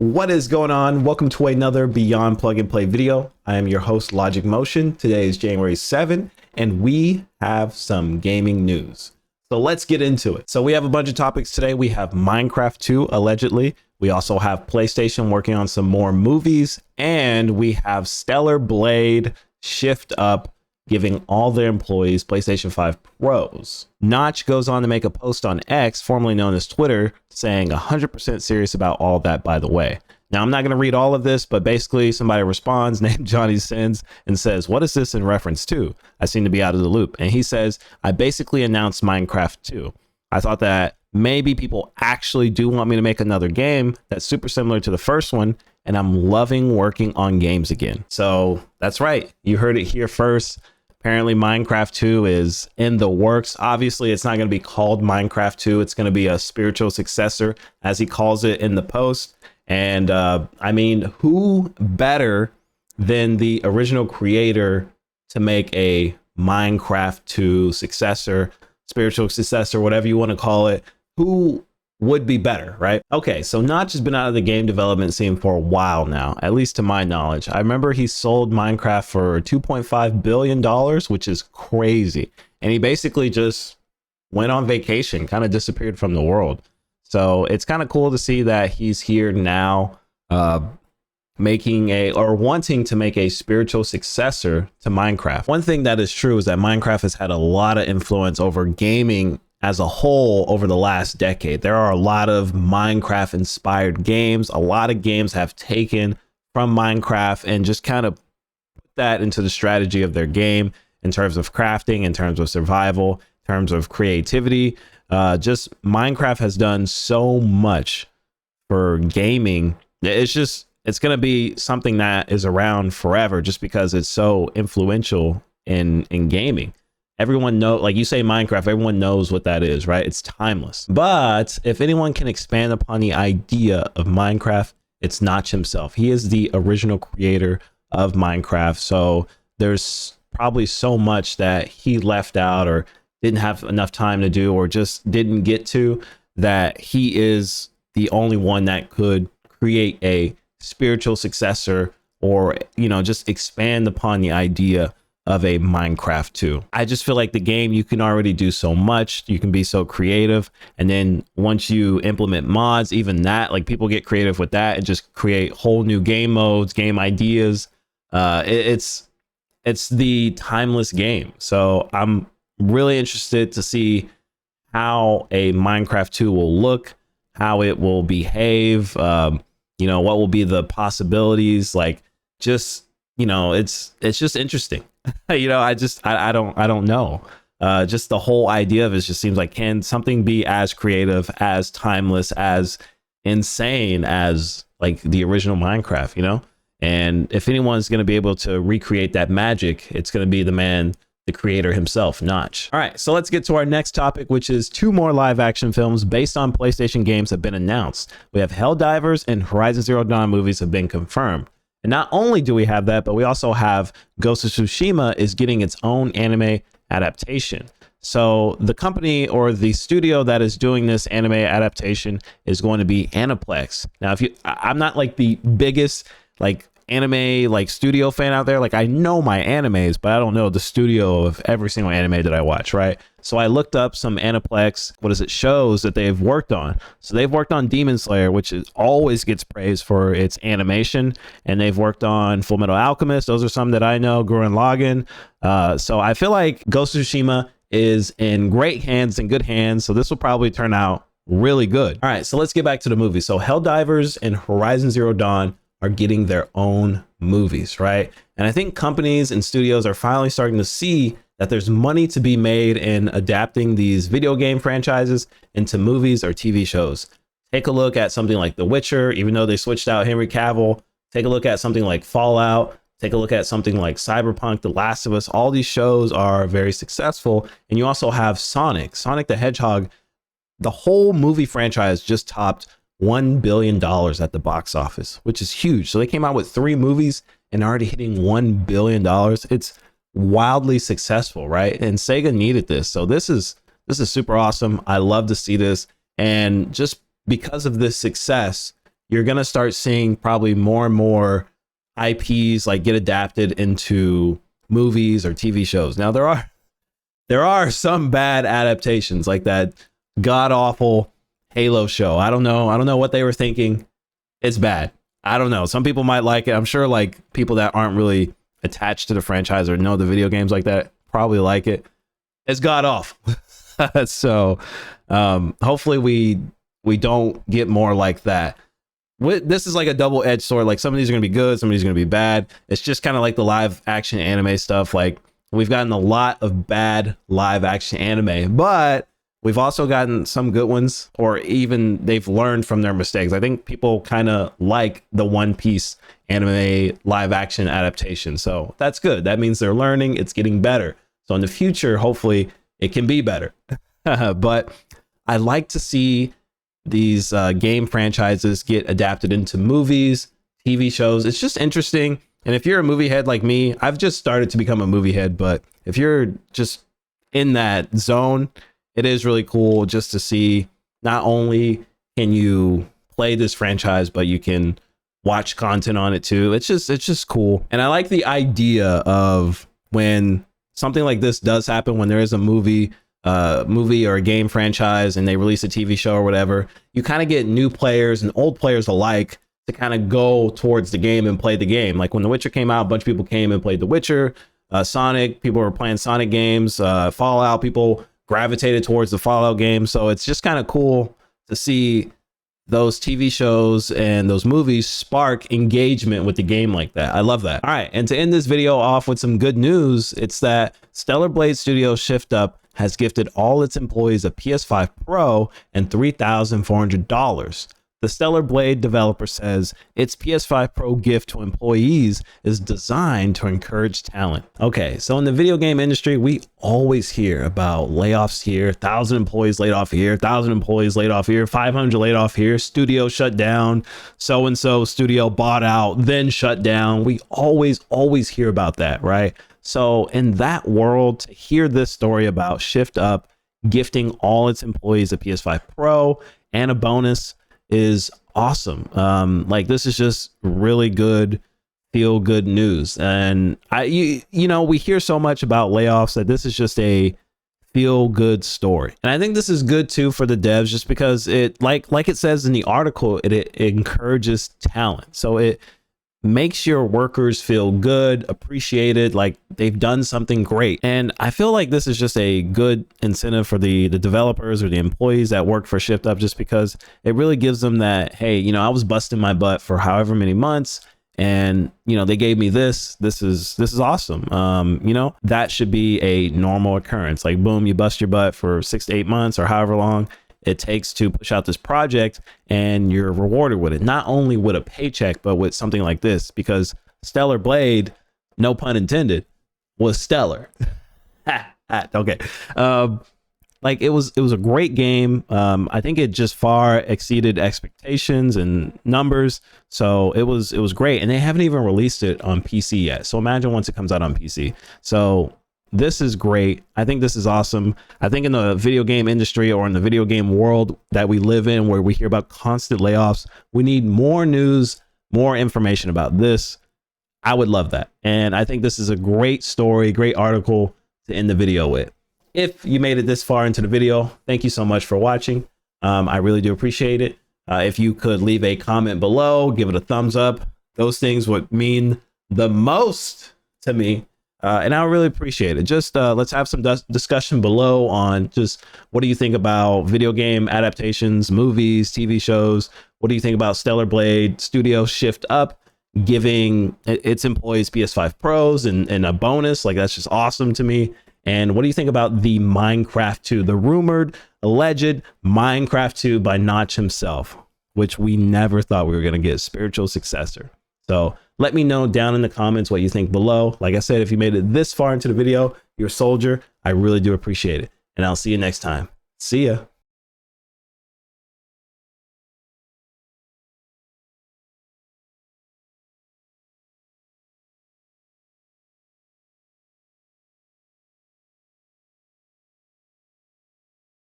What is going on? Welcome to another Beyond Plug and Play video. I am your host, Logic Motion. Today is January 7th, and we have some gaming news. So let's get into it. So we have a bunch of topics today. We have Minecraft 2, allegedly. We also have PlayStation working on some more movies, and we have Stellar Blade Shift Up giving all their employees PlayStation 5 Pros. Notch goes on to make a post on X, formerly known as Twitter, saying 100% serious about all that, by the way. Now, I'm not going to read all of this, but basically somebody responds named Johnny Sins and says, what is this in reference to? I seem to be out of the loop. And he says, I basically announced Minecraft 2. I thought that maybe people actually do want me to make another game that's super similar to the first one, and I'm loving working on games again. So that's right. You heard it here first. Apparently Minecraft 2 is in the works. Obviously, it's not going to be called Minecraft 2. It's going to be a spiritual successor, as he calls it in the post. And I mean, who better than the original creator to make a Minecraft 2 successor, spiritual successor, whatever you want to call it? Who would be better, right? Okay, so Notch has been out of the game development scene for a while now, at least to my knowledge. I remember he sold Minecraft for $2.5 billion, which is crazy. And he basically just went on vacation, kind of disappeared from the world. So it's kind of cool to see that he's here now, making wanting to make a spiritual successor to Minecraft. One thing that is true is that Minecraft has had a lot of influence over gaming as a whole over the last decade. There are a lot of Minecraft inspired games. A lot of games have taken from Minecraft and just kind of put that into the strategy of their game in terms of crafting, in terms of survival, in terms of creativity. Just Minecraft has done so much for gaming. It's going to be something that is around forever just because it's so influential in gaming. Everyone know, like you say Minecraft, everyone knows what that is, right? It's timeless. But if anyone can expand upon the idea of Minecraft, it's Notch himself. He is the original creator of Minecraft. So there's probably so much that he left out or didn't have enough time to do or just didn't get to, that he is the only one that could create a spiritual successor or, you know, just expand upon the idea of a Minecraft 2. I just feel like the game, you can already do so much. You can be so creative. And then once you implement mods, even that, like people get creative with that and just create whole new game modes, game ideas. It's the timeless game. So I'm really interested to see how a Minecraft 2 will look, how it will behave, you know, what will be the possibilities, like just, you know, it's just interesting. You know, I don't know. Just the whole idea of it just seems like, can something be as creative, as timeless, as insane as like the original Minecraft, you know? And if anyone's going to be able to recreate that magic, it's going to be the creator himself, Notch. All right, so let's get to our next topic, which is 2 more live action films based on PlayStation games have been announced. We have Helldivers and Horizon Zero Dawn movies have been confirmed. And not only do we have that, but we also have Ghost of Tsushima is getting its own anime adaptation. So the company or the studio that is doing this anime adaptation is going to be Aniplex. Now, I'm not like the biggest like anime like studio fan out there. Like I know my animes, but I don't know the studio of every single anime that I watch, right? So I looked up some Aniplex, shows that they've worked on. So they've worked on Demon Slayer, which always gets praised for its animation, and they've worked on Full Metal Alchemist. Those are some that I know, Gurren Lagann. So I feel like Ghost of Tsushima is in great hands and good hands. So this will probably turn out really good. All right, so let's get back to the movie. So Helldivers and Horizon Zero Dawn are getting their own movies, right? And I think companies and studios are finally starting to see that there's money to be made in adapting these video game franchises into movies or TV shows. Take a look at something like The Witcher, even though they switched out Henry Cavill. Take a look at something like Fallout. Take a look at something like Cyberpunk, The Last of Us. All these shows are very successful. And you also have Sonic the Hedgehog. The whole movie franchise just topped $1 billion at the box office, which is huge. So they came out with 3 movies and already hitting $1 billion. It's wildly successful, right? And Sega needed this. So this is super awesome. I love to see this. And just because of this success, you're going to start seeing probably more and more IPs like get adapted into movies or TV shows. Now there are some bad adaptations, like that god awful Halo show. I don't know what they were thinking. It's bad. I don't know. Some people might like it. I'm sure like people that aren't really attached to the franchise or know the video games like that probably like it. It's god awful. So hopefully we don't get more like that. This is like a double-edged sword. Like some of these are gonna be good, some of these are gonna be bad. It's just kind of like the live action anime stuff. Like we've gotten a lot of bad live action anime, but we've also gotten some good ones, or even they've learned from their mistakes. I think people kind of like the One Piece anime live action adaptation. So that's good. That means they're learning, it's getting better. So in the future, hopefully it can be better. But I like to see these game franchises get adapted into movies, TV shows. It's just interesting. And if you're a movie head like me, I've just started to become a movie head, but if you're just in that zone, it is really cool just to see not only can you play this franchise, but you can watch content on it too. It's just cool. And I like the idea of when something like this does happen, when there is a movie or a game franchise and they release a TV show or whatever, you kind of get new players and old players alike to kind of go towards the game and play the game. Like when The Witcher came out, a bunch of people came and played The Witcher. Sonic, people were playing Sonic games. Fallout, people gravitated towards the Fallout game. So it's just kind of cool to see those TV shows and those movies spark engagement with the game like that. I love that. All right, and to end this video off with some good news, it's that Stellar Blade Studio Shift Up has gifted all its employees a PS5 Pro and $3,400. The Stellar Blade developer says its PS5 Pro gift to employees is designed to encourage talent. Okay, so in the video game industry, we always hear about layoffs here, 1,000 employees laid off here, 1,000 employees laid off here, 500 laid off here, studio shut down, so-and-so studio bought out, then shut down. We always hear about that, right? So in that world, to hear this story about Shift Up gifting all its employees a PS5 Pro and a bonus is awesome. Like this is just really good, feel good news. And you know, we hear so much about layoffs that this is just a feel good story. And I think this is good too for the devs, just because it like it says in the article, it encourages talent. So it makes your workers feel good, appreciated, like they've done something great. And I feel like this is just a good incentive for the developers or the employees that work for Shift Up, just because it really gives them that, hey, you know, I was busting my butt for however many months and, you know, they gave me this is awesome. You know, that should be a normal occurrence. Like boom, you bust your butt for 6 to 8 months or however long it takes to push out this project, and you're rewarded with it, not only with a paycheck, but with something like this, because Stellar Blade, no pun intended, was stellar. Okay. Like it was a great game. I think it just far exceeded expectations and numbers. So it was great. And they haven't even released it on PC yet. So imagine once it comes out on PC. So this is great. I think this is awesome. I think in the video game industry or in the video game world that we live in, where we hear about constant layoffs, we need more news, more information about this. I would love that. And I think this is a great story, great article to end the video with. If you made it this far into the video, thank you so much for watching. I really do appreciate it. If you could leave a comment below, give it a thumbs up. Those things would mean the most to me. And I really appreciate it. Just let's have some discussion below on just what do you think about video game adaptations, movies, TV shows? What do you think about Stellar Blade Studio Shift Up giving its employees PS5 Pros and a bonus? Like, that's just awesome to me. And what do you think about the Minecraft 2, the rumored, alleged Minecraft 2 by Notch himself, which we never thought we were going to get, spiritual successor? So let me know down in the comments what you think below. Like I said, if you made it this far into the video, you're a soldier. I really do appreciate it. And I'll see you next time. See ya.